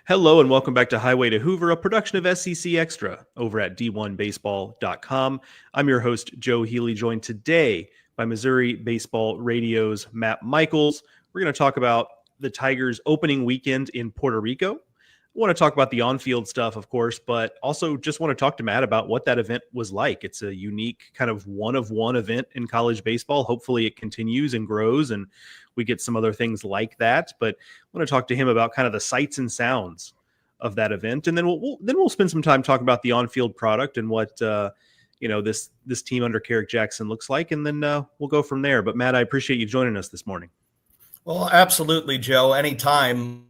Hello and welcome back to Highway to Hoover, a production of SEC Extra over at d1baseball.com. I'm your host, Joe Healy, joined today by Missouri Baseball Radio's Matt Michaels. We're going to talk about the Tigers' opening weekend in Puerto Rico. I want to talk about the on-field stuff, of course, but also just want to talk to Matt about what that event was like. It's a unique kind of one-of-one event in college baseball. Hopefully it continues and grows and we get some other things like that. But I want to talk to him about kind of the sights and sounds of that event. And then we'll spend some time talking about the on-field product and what this team under Carrick Jackson looks like. And then we'll go from there. But Matt, I appreciate you joining us this morning. Well, absolutely, Joe. Anytime.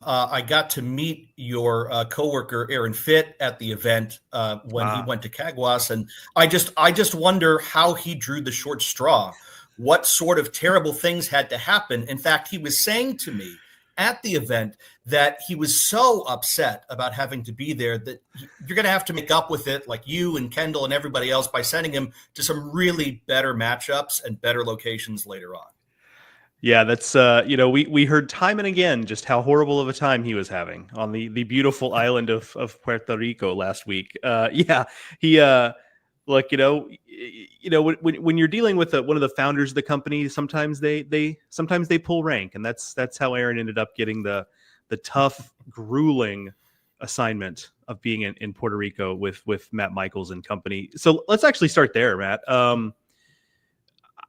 I got to meet your coworker Aaron Fitt at the event when he went to Caguas, and I just wonder how he drew the short straw. What sort of terrible things had to happen? In fact, he was saying to me at the event that he was so upset about having to be there that you're going to have to make up with it, like you and Kendall and everybody else, by sending him to some really better matchups and better locations later on. Yeah, that's we heard time and again just how horrible of a time he was having on the beautiful island of Puerto Rico last week. He look, when you're dealing with one of the founders of the company, sometimes they pull rank, and that's how Aaron ended up getting the tough, grueling assignment of being in Puerto Rico with Matt Michaels and company. So let's actually start there, Matt.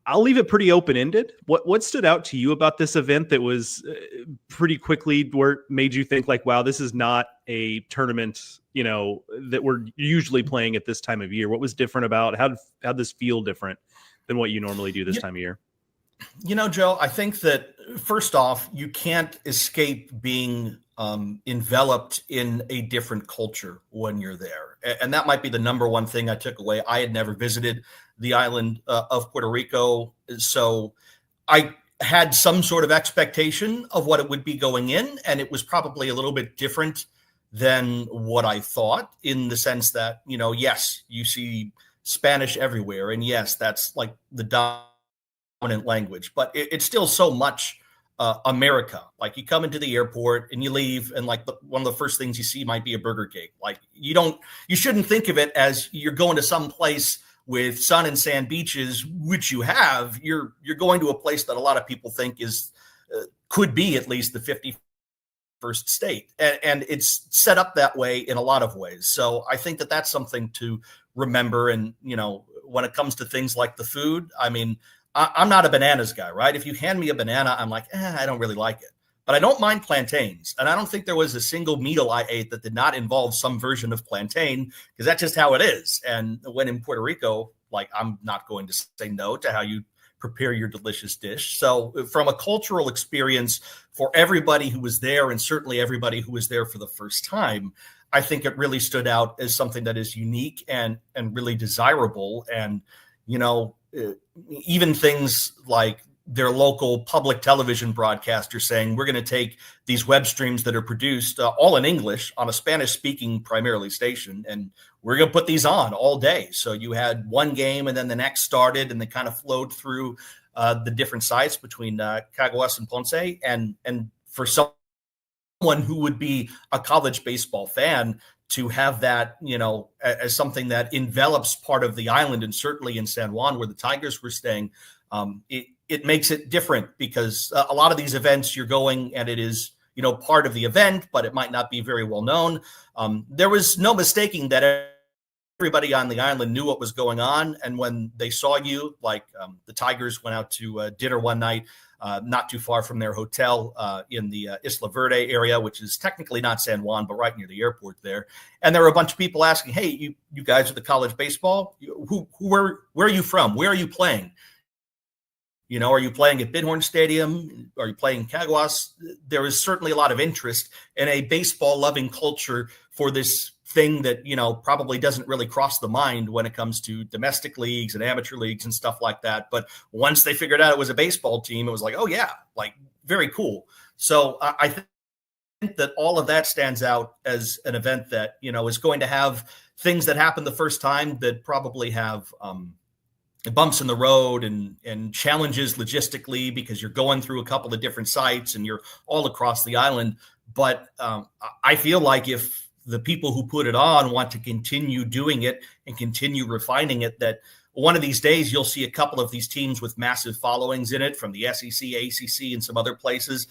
I'll leave it pretty open-ended. What stood out to you about this event that was pretty quickly where made you think like, wow, this is not a tournament, that we're usually playing at this time of year? What was different about how'd this feel different than what you normally do this time of year? Joe, I think that first off, you can't escape being enveloped in a different culture when you're there. And that might be the number one thing I took away. I had never visited the island of Puerto Rico, so I had some sort of expectation of what it would be going in, and it was probably a little bit different than what I thought, in the sense that, yes, you see Spanish everywhere, and yes, that's like the dominant language, but it's still so much America. Like, you come into the airport and you leave, and like one of the first things you see might be a Burger King. Like, you shouldn't think of it as you're going to some place with sun and sand beaches, which you have. You're going to a place that a lot of people think is could be at least the 51st state, and it's set up that way in a lot of ways. So I think that that's something to remember. And when it comes to things like the food, I mean, I'm not a bananas guy, right? If you hand me a banana, I'm like, I don't really like it. But I don't mind plantains. And I don't think there was a single meal I ate that did not involve some version of plantain, because that's just how it is. And when in Puerto Rico, like, I'm not going to say no to how you prepare your delicious dish. So from a cultural experience for everybody who was there, and certainly everybody who was there for the first time, I think it really stood out as something that is unique and really desirable. And, even things like their local public television broadcaster saying, we're going to take these web streams that are produced all in English on a Spanish-speaking primarily station, and we're going to put these on all day. So you had one game, and then the next started, and they kind of flowed through the different sites between Caguas and Ponce. And for someone who would be a college baseball fan, to have that, as something that envelops part of the island, and certainly in San Juan where the Tigers were staying, it makes it different, because a lot of these events you're going and it is, part of the event, but it might not be very well known. There was no mistaking that everybody on the island knew what was going on. And when they saw you, like the Tigers went out to dinner one night, not too far from their hotel in the Isla Verde area, which is technically not San Juan, but right near the airport there. And there were a bunch of people asking, hey, you guys are the college baseball? Where are you from? Where are you playing? Are you playing at Bighorn Stadium? Are you playing Caguas? There is certainly a lot of interest in a baseball-loving culture for this thing that, probably doesn't really cross the mind when it comes to domestic leagues and amateur leagues and stuff like that. But once they figured out it was a baseball team, it was like, oh yeah, like, very cool. So I think that all of that stands out as an event that, is going to have things that happen the first time that probably have bumps in the road and challenges logistically because you're going through a couple of different sites and you're all across the island. But I feel like if the people who put it on want to continue doing it and continue refining it, that one of these days you'll see a couple of these teams with massive followings in it from the SEC, ACC, and some other places,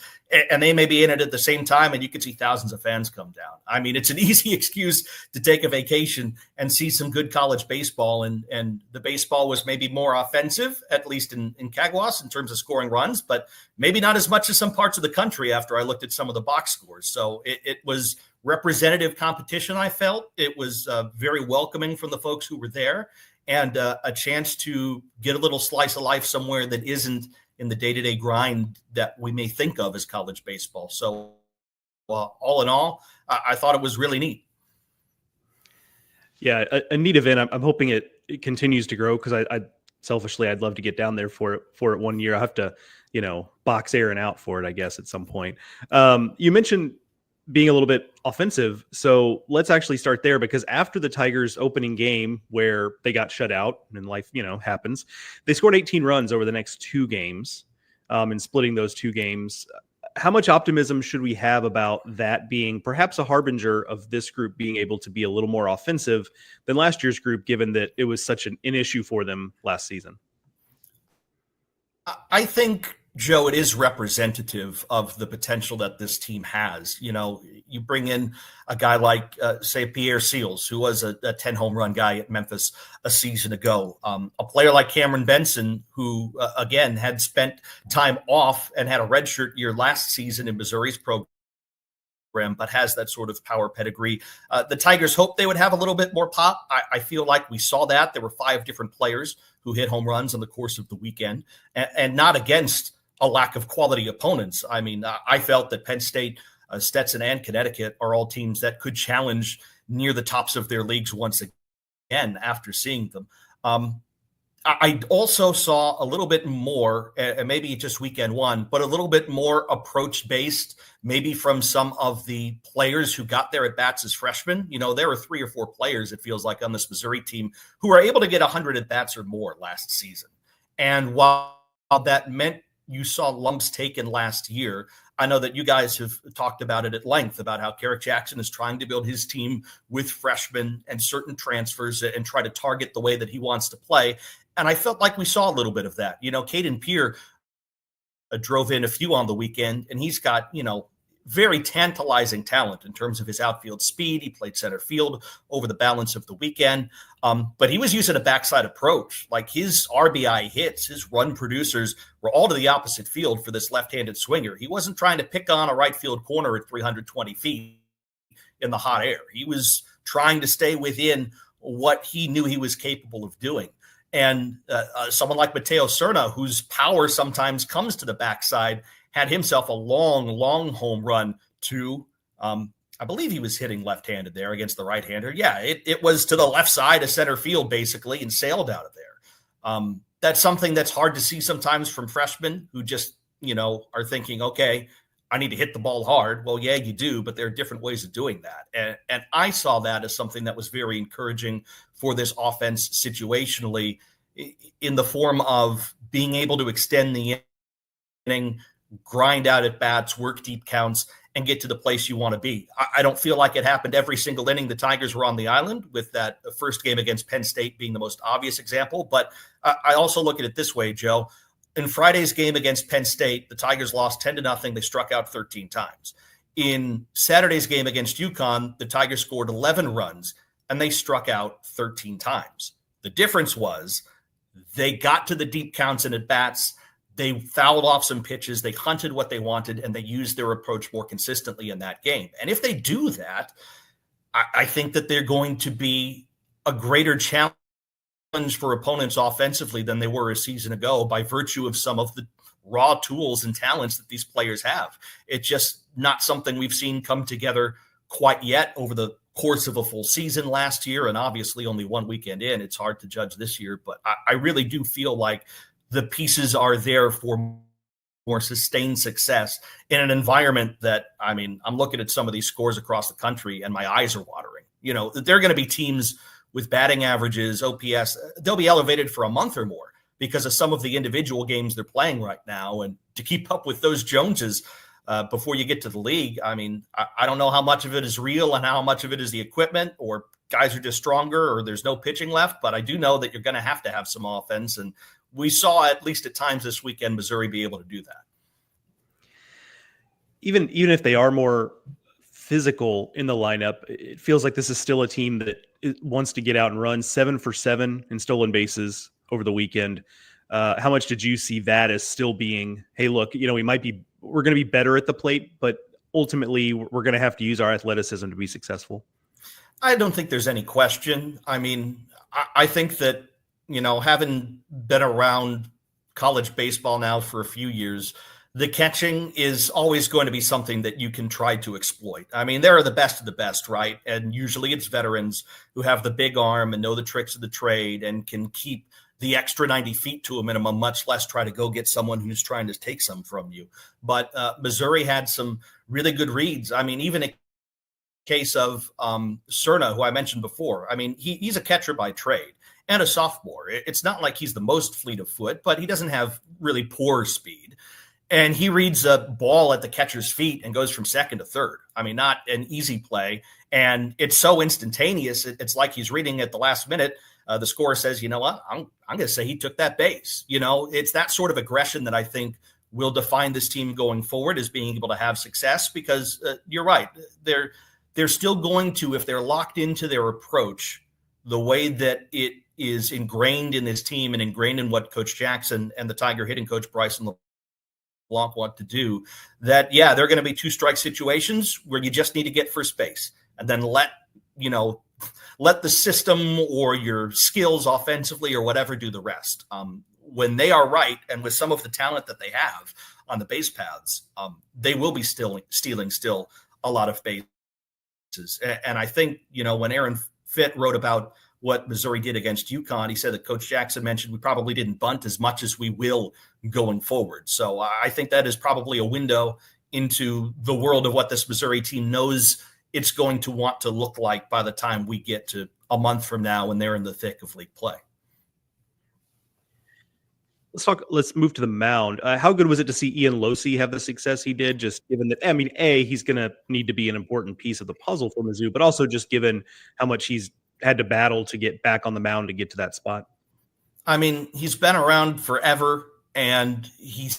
and they may be in it at the same time, and you could see thousands of fans come down. I mean, it's an easy excuse to take a vacation and see some good college baseball, and the baseball was maybe more offensive, at least in Caguas, in terms of scoring runs, but maybe not as much as some parts of the country after I looked at some of the box scores. So it was representative competition, I felt. It was very welcoming from the folks who were there, and a chance to get a little slice of life somewhere that isn't in the day-to-day grind that we may think of as college baseball. So all in all, I thought it was really neat. Yeah, a neat event. I'm hoping it continues to grow, because I selfishly, I'd love to get down there for it one year. I have to, box Aaron out for it, I guess, at some point. You mentioned being a little bit offensive. So let's actually start there, because after the Tigers opening game where they got shut out, and life, happens, they scored 18 runs over the next two games, and splitting those two games. How much optimism should we have about that being perhaps a harbinger of this group being able to be a little more offensive than last year's group, given that it was such an issue for them last season? I think, Joe, it is representative of the potential that this team has. You bring in a guy like, say, Pierre Seals, who was a 10 home run guy at Memphis a season ago. A player like Cameron Benson, who, again, had spent time off and had a redshirt year last season in Missouri's program, but has that sort of power pedigree. The Tigers hoped they would have a little bit more pop. I feel like we saw that. There were 5 different players who hit home runs in the course of the weekend, and not against a lack of quality opponents. I mean, I felt that Penn State, Stetson, and Connecticut are all teams that could challenge near the tops of their leagues once again after seeing them. I also saw a little bit more, and maybe just weekend one, but a little bit more approach-based, maybe from some of the players who got their at-bats as freshmen. There were 3 or 4 players, it feels like, on this Missouri team who were able to get 100 at-bats or more last season. And while that meant you saw lumps taken last year, I know that you guys have talked about it at length, about how Kerrick Jackson is trying to build his team with freshmen and certain transfers and try to target the way that he wants to play. And I felt like we saw a little bit of that. Caden Pierre drove in a few on the weekend, and he's got, very tantalizing talent in terms of his outfield speed. He played center field over the balance of the weekend, but he was using a backside approach. Like, his RBI hits, his run producers were all to the opposite field for this left-handed swinger. He wasn't trying to pick on a right field corner at 320 feet in the hot air. He was trying to stay within what he knew he was capable of doing. And someone like Mateo Serna, whose power sometimes comes to the backside, had himself a long home run to, I believe he was hitting left-handed there against the right-hander. Yeah, it was to the left side of center field, basically, and sailed out of there. That's something that's hard to see sometimes from freshmen who just, are thinking, okay, I need to hit the ball hard. Well, yeah, you do, but there are different ways of doing that. And I saw that as something that was very encouraging for this offense situationally, in the form of being able to extend the inning, grind out at bats, work deep counts, and get to the place you want to be. I don't feel like it happened every single inning the Tigers were on the island, with that first game against Penn State being the most obvious example. But I also look at it this way, Joe. In Friday's game against Penn State, the Tigers lost 10-0. They struck out 13 times. In Saturday's game against UConn, the Tigers scored 11 runs, and they struck out 13 times. The difference was they got to the deep counts and at-bats. They fouled off some pitches, they hunted what they wanted, and they used their approach more consistently in that game. And if they do that, I think that they're going to be a greater challenge for opponents offensively than they were a season ago, by virtue of some of the raw tools and talents that these players have. It's just not something we've seen come together quite yet over the course of a full season last year, and obviously only one weekend in. It's hard to judge this year, but I really do feel like the pieces are there for more sustained success in an environment that, I'm looking at some of these scores across the country and my eyes are watering. There are going to be teams with batting averages, OPS, they'll be elevated for a month or more because of some of the individual games they're playing right now. And to keep up with those Joneses before you get to the league, I mean, I don't know how much of it is real and how much of it is the equipment, or guys are just stronger, or there's no pitching left. But I do know that you're going to have some offense. And we saw, at least at times this weekend, Missouri be able to do that. Even if they are more physical in the lineup, it feels like this is still a team that wants to get out and run. 7 for 7 in stolen bases over the weekend. How much did you see that as still being, hey, look, we're going to be better at the plate, but ultimately we're going to have to use our athleticism to be successful? I don't think there's any question. I mean, I think that, having been around college baseball now for a few years, the catching is always going to be something that you can try to exploit. I mean, there are the best of the best, right? And usually it's veterans who have the big arm and know the tricks of the trade and can keep the extra 90 feet to a minimum, much less try to go get someone who's trying to take some from you. But Missouri had some really good reads. I mean, even a case of Cerna, who I mentioned before. I mean, he's a catcher by trade and a sophomore. It's not like he's the most fleet of foot, but he doesn't have really poor speed. And he reads a ball at the catcher's feet and goes from second to third. I mean, not an easy play. And it's so instantaneous. It's like he's reading at the last minute. The scorer says, you know what, I'm going to say he took that base. It's that sort of aggression that I think will define this team going forward, as being able to have success, because you're right. They're still going to, if they're locked into their approach, the way that it is ingrained in this team and ingrained in what Coach Jackson and the Tiger hitting coach Bryson LeBlanc want to do, that, yeah, there are going to be 2-strike situations where you just need to get first base and then let the system or your skills offensively or whatever do the rest. When they are right, and with some of the talent that they have on the base paths, they will be stealing a lot of bases. And I think, when Aaron Fitt wrote about what Missouri did against UConn, he said that Coach Jackson mentioned we probably didn't bunt as much as we will going forward. So I think that is probably a window into the world of what this Missouri team knows it's going to want to look like by the time we get to a month from now when they're in the thick of league play. Let's move to the mound. How good was it to see Ian Losey have the success he did, just given that, I mean, he's going to need to be an important piece of the puzzle for Mizzou, but also just given how much he's had to battle to get back on the mound to get to that spot? I mean, he's been around forever, and he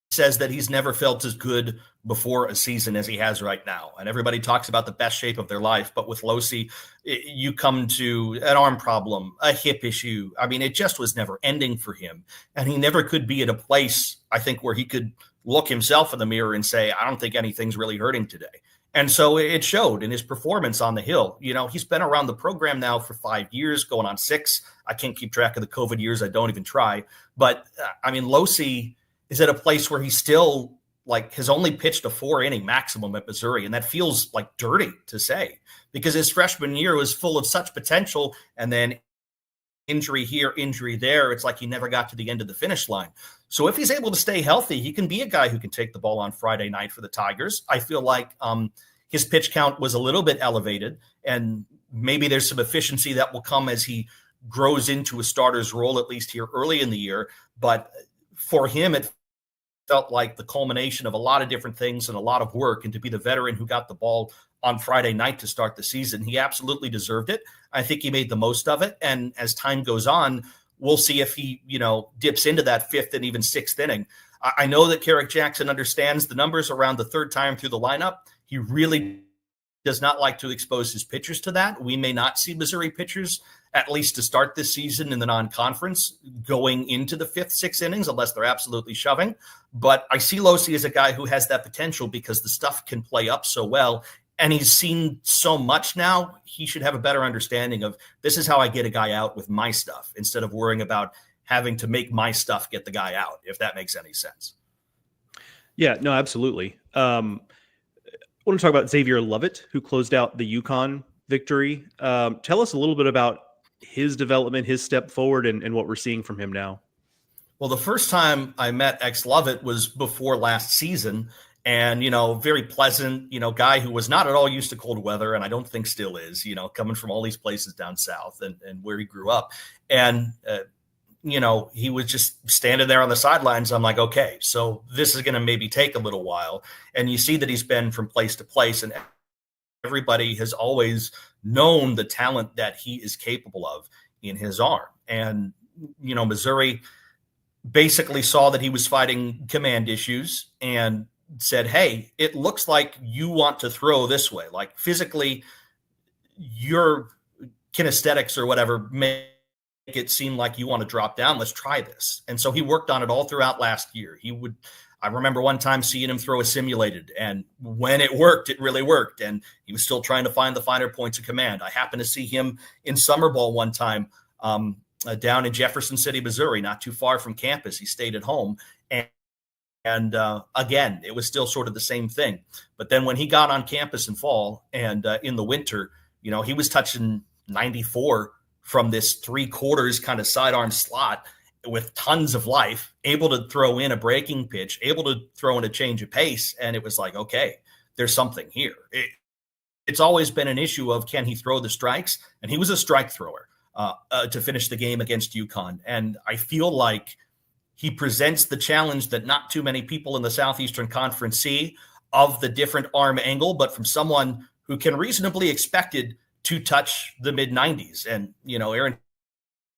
says that he's never felt as good before a season as he has right now. And everybody talks about the best shape of their life, but with Losey, you come to an arm problem, a hip issue. I mean, it just was never ending for him. And he never could be at a place, I think, where he could look himself in the mirror and say, I don't think anything's really hurting today. And so it showed in his performance on the hill. He's been around the program now for 5 years, going on 6. I can't keep track of the COVID years. I don't even try. But I mean, Losey is at a place where he's still has only pitched a 4-inning maximum at Missouri. And that feels like dirty to say, because his freshman year was full of such potential. And then injury here, injury there. It's like he never got to the end of the finish line. So if he's able to stay healthy, he can be a guy who can take the ball on Friday night for the Tigers. I feel like his pitch count was a little bit elevated, and maybe there's some efficiency that will come as he grows into a starter's role, at least here early in the year. But for him, it felt like the culmination of a lot of different things and a lot of work. And to be the veteran who got the ball on Friday night to start the season, he absolutely deserved it. I think he made the most of it. And as time goes on, we'll see if he, dips into that 5th and even 6th inning. I know that Carrick Jackson understands the numbers around the 3rd time through the lineup. He really does not like to expose his pitchers to that. We may not see Missouri pitchers, at least to start this season in the non-conference, going into the 5th, 6th innings, unless they're absolutely shoving. But I see Losey as a guy who has that potential because the stuff can play up so well. And he's seen so much now, he should have a better understanding of, this is how I get a guy out with my stuff, instead of worrying about having to make my stuff get the guy out, if that makes any sense. Yeah, no, absolutely. I want to talk about Xavier Lovett, who closed out the UConn victory. Tell us a little bit about his development, his step forward, and what we're seeing from him now. Well, the first time I met Lovett was before last season. and, very pleasant, guy who was not at all used to cold weather. And I don't think still is, coming from all these places down south and where he grew up. And, he was just standing there on the sidelines. I'm like, okay, so this is going to maybe take a little while. And you see that he's been from place to place, and everybody has always known the talent that he is capable of in his arm. And, Missouri basically saw that he was fighting command issues and said, hey, it looks like you want to throw this way. Like physically, your kinesthetics or whatever make it seem like you want to drop down. Let's try this. And so he worked on it all throughout last year. I remember one time seeing him throw a simulated, and when it worked, it really worked. And he was still trying to find the finer points of command. I happened to see him in summer ball one time down in Jefferson City, Missouri, not too far from campus. He stayed at home. And again, it was still sort of the same thing. But then when he got on campus in fall and in the winter, he was touching 94 from this 3/4 kind of sidearm slot with tons of life, able to throw in a breaking pitch, able to throw in a change of pace. And it was like, okay, there's something here. It's always been an issue of, can he throw the strikes? And he was a strike thrower to finish the game against UConn. And I feel like he presents the challenge that not too many people in the Southeastern Conference see, of the different arm angle, but from someone who can reasonably expected to touch the mid-90s. And, Aaron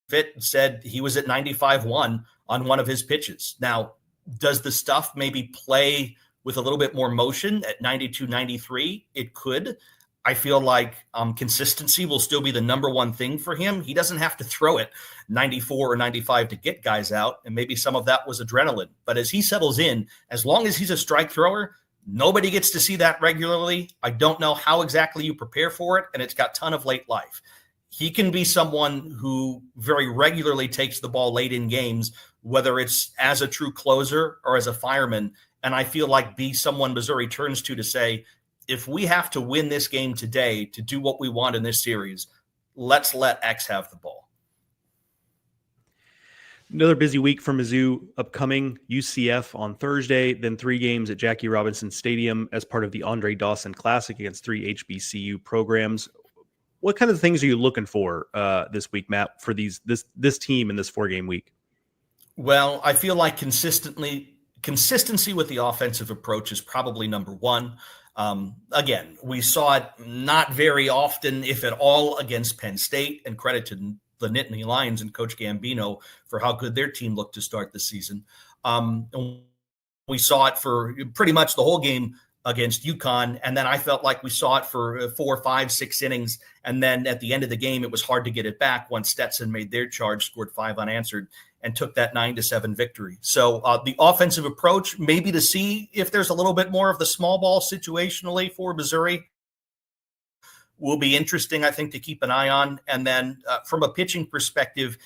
Fitt said he was at 95-1 on one of his pitches. Now, does the stuff maybe play with a little bit more motion at 92, 93? It could. I feel like consistency will still be the number one thing for him. He doesn't have to throw it 94 or 95 to get guys out, and maybe some of that was adrenaline. But as he settles in, as long as he's a strike thrower, nobody gets to see that regularly. I don't know how exactly you prepare for it, and it's got a ton of late life. He can be someone who very regularly takes the ball late in games, whether it's as a true closer or as a fireman, and I feel like be someone Missouri turns to say, if we have to win this game today to do what we want in this series, let's let X have the ball. Another busy week for Mizzou upcoming. UCF on Thursday, then 3 games at Jackie Robinson Stadium as part of the Andre Dawson Classic against 3 HBCU programs. What kind of things are you looking for this week, Matt, for this team in this 4-game week? Well, I feel like consistency with the offensive approach is probably number one. Again, we saw it not very often, if at all, against Penn State, and credit to the Nittany Lions and Coach Gambino for how good their team looked to start the season. We saw it for pretty much the whole game against UConn, and then I felt like we saw it for 4, 5, 6 innings, and then at the end of the game, it was hard to get it back once Stetson made their charge, scored 5 unanswered, and took that 9-7 victory. So the offensive approach, maybe to see if there's a little bit more of the small ball situationally for Missouri, will be interesting, I think, to keep an eye on. And then from a pitching perspective,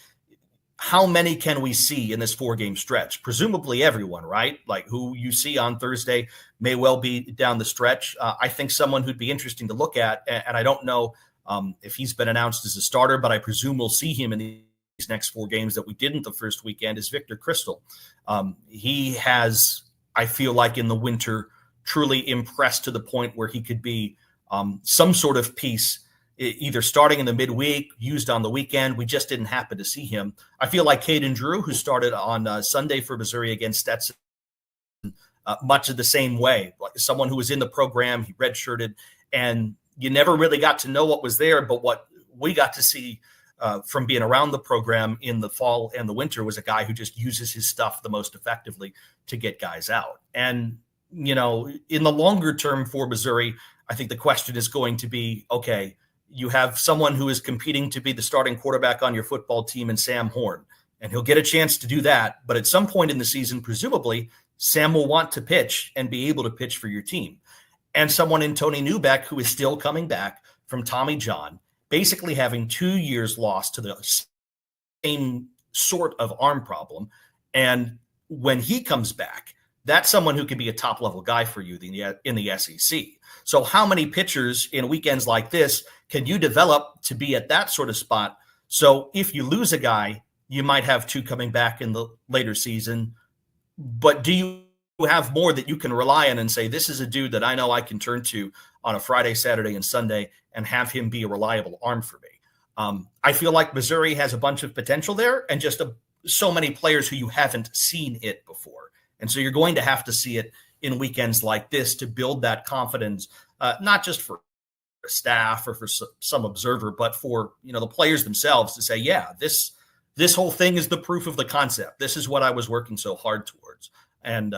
how many can we see in this 4-game stretch? Presumably everyone, right? Like who you see on Thursday may well be down the stretch. I think someone who'd be interesting to look at, and I don't know if he's been announced as a starter, but I presume we'll see him in these next 4 games that we didn't the first weekend, is Victor Crystal. He has, I feel like in the winter, truly impressed to the point where he could be some sort of piece, either starting in the midweek, used on the weekend. We just didn't happen to see him. I feel like Caden Drew, who started on Sunday for Missouri against Stetson, much of the same way. Like someone who was in the program, he redshirted, and you never really got to know what was there. But what we got to see from being around the program in the fall and the winter was a guy who just uses his stuff the most effectively to get guys out. And, in the longer term for Missouri, I think the question is going to be, okay, you have someone who is competing to be the starting quarterback on your football team in Sam Horn, and he'll get a chance to do that. But at some point in the season, presumably, Sam will want to pitch and be able to pitch for your team. And someone in Tony Newbeck, who is still coming back from Tommy John, basically having 2 years lost to the same sort of arm problem. And when he comes back, that's someone who can be a top-level guy for you in the SEC. So how many pitchers in weekends like this can you develop to be at that sort of spot? So if you lose a guy, you might have 2 coming back in the later season. But do you have more that you can rely on and say, this is a dude that I know I can turn to on a Friday, Saturday, and Sunday and have him be a reliable arm for me. I feel like Missouri has a bunch of potential there and just so many players who you haven't seen it before. And so you're going to have to see it in weekends like this to build that confidence, not just for staff or for some observer, but for, the players themselves to say, yeah, this whole thing is the proof of the concept. This is what I was working so hard towards. And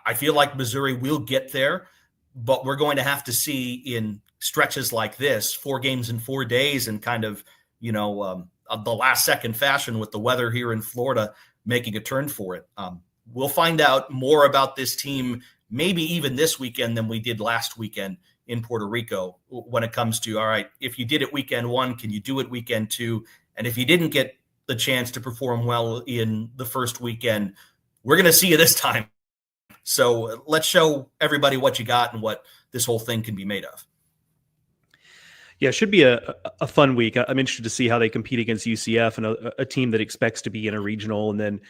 I feel like Missouri will get there, but we're going to have to see in stretches like this, 4 games in 4 days, and kind of, the last second fashion with the weather here in Florida making a turn for it. We'll find out more about this team, maybe even this weekend than we did last weekend in Puerto Rico when it comes to, all right, if you did it weekend 1, can you do it weekend 2? And if you didn't get the chance to perform well in the first weekend, we're going to see you this time. So let's show everybody what you got and what this whole thing can be made of. Yeah, it should be a fun week. I'm interested to see how they compete against UCF and a team that expects to be in a regional. And then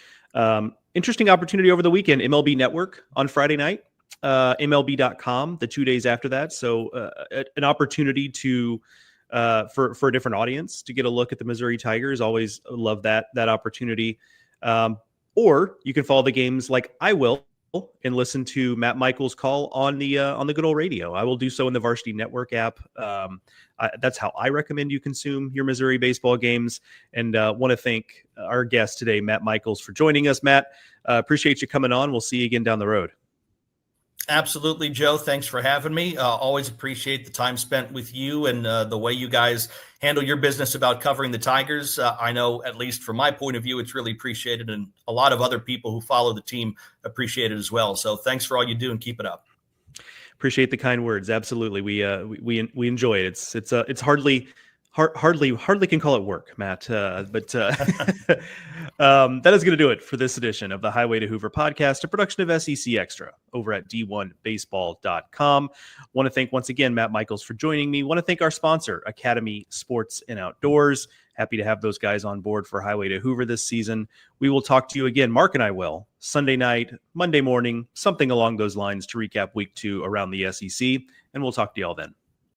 interesting opportunity over the weekend, MLB Network on Friday night, MLB.com the 2 days after that. So an opportunity to for a different audience to get a look at the Missouri Tigers. Always love that opportunity. Or you can follow the games like I will and listen to Matt Michaels' call on the good old radio. I will do so in the Varsity Network app. That's how I recommend you consume your Missouri baseball games. And want to thank our guest today, Matt Michaels, for joining us. Matt, appreciate you coming on. We'll see you again down the road. Absolutely, Joe. Thanks for having me. Always appreciate the time spent with you and the way you guys handle your business about covering the Tigers. I know, at least from my point of view, it's really appreciated, and a lot of other people who follow the team appreciate it as well. So thanks for all you do and keep it up. Appreciate the kind words. Absolutely. We enjoy it. It's hardly can call it work, Matt. But that is going to do it for this edition of the Highway to Hoover podcast, a production of SEC Extra over at d1baseball.com. Want to thank once again Matt Michaels for joining me. Want to thank our sponsor, Academy Sports and Outdoors. Happy to have those guys on board for Highway to Hoover this season. We will talk to you again, Mark and I will, Sunday night, Monday morning, something along those lines to recap week 2 around the SEC, and we'll talk to you all then.